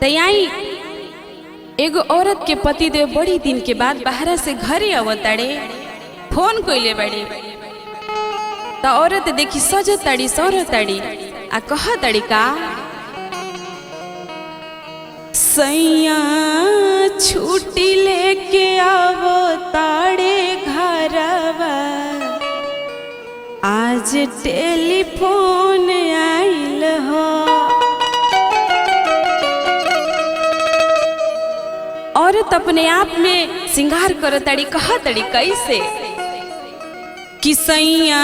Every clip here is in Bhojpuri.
तैयाई एगो औरत के पति देव बड़ी दिन के बाद बाहर से घरे अवताड़े फोन कोइले बड़ी तो औरत देखी सजताड़ी सौरताड़ी आ कहताड़ी का सैया छुट्टी लेके अवताड़े घरवा आज टेलीफोन आइल हो। औरत अपने आप में श्रृंगार करताड़ी कहताड़ी कैसे कि सैया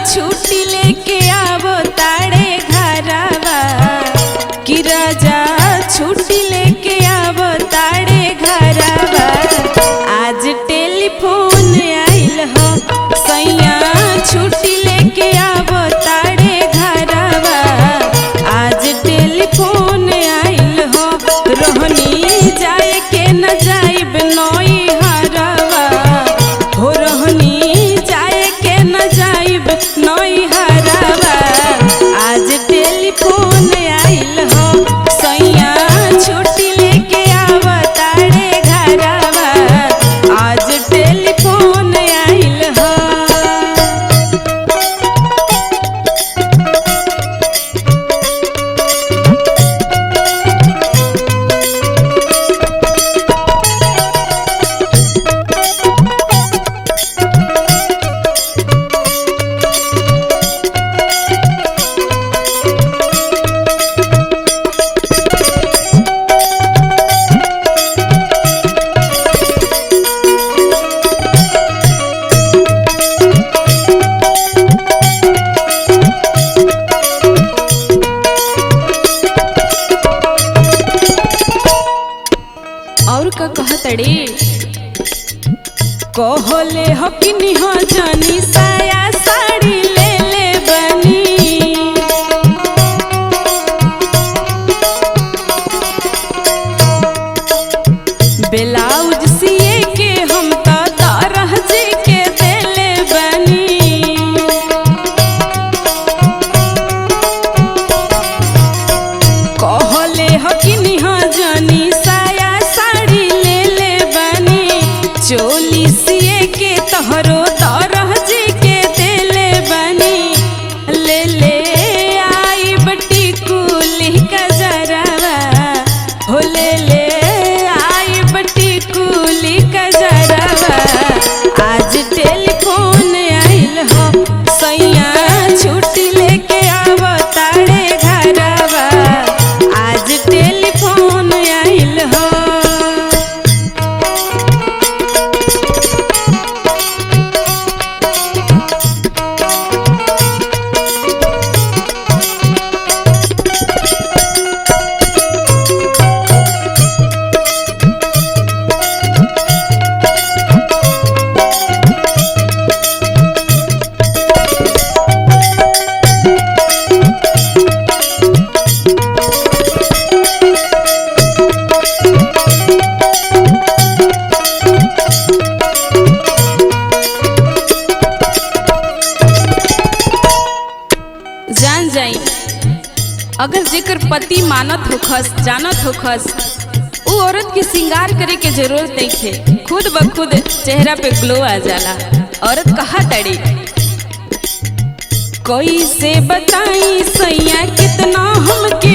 छुट्टी लेके अवताड़े घरवा कि राजा छुट्टी लेके अवताड़े घरवा आज टेलीफोन आइल हो। सैया छुट्टी लेके अवताड़े घरवा आज टेलीफोन आइल हो। रोहनी जाए के न जाइब नई हरवा हो, रोहनी जाए के न जाइब नई हरवा आज टेलीफोन आइल हो। सैया छुट्टी लेके अवताड़े घरवा आज टेलीफोन आइल हो। और का कहतड़ी कहले हकिनी हो जानी साया साड़ी ले ले बनी ब्लाउज सिए के हम तो तरह जी के देले बनी। कहले हकिनी हो जानी चोली सिए के तोहरो तरह जी के देले बनी। ले ले आई बटी कुली कजरवा हो, ले ले आई बटी कुली कजरवा आज टेलीफोन आइल हो। सैया छुट्टी लेके अवताड़े घरवा आज टेलीफोन आइल हो। जान जाई अगर जेकर पति मानत होखस जानत होखस उ औरत के श्रृंगार करे के जरूरत नहीं है, खुद ब खुद चेहरा पे ग्लो आ जाला। औरत कहा तड़ी कैसे बताई सैया कितना हमके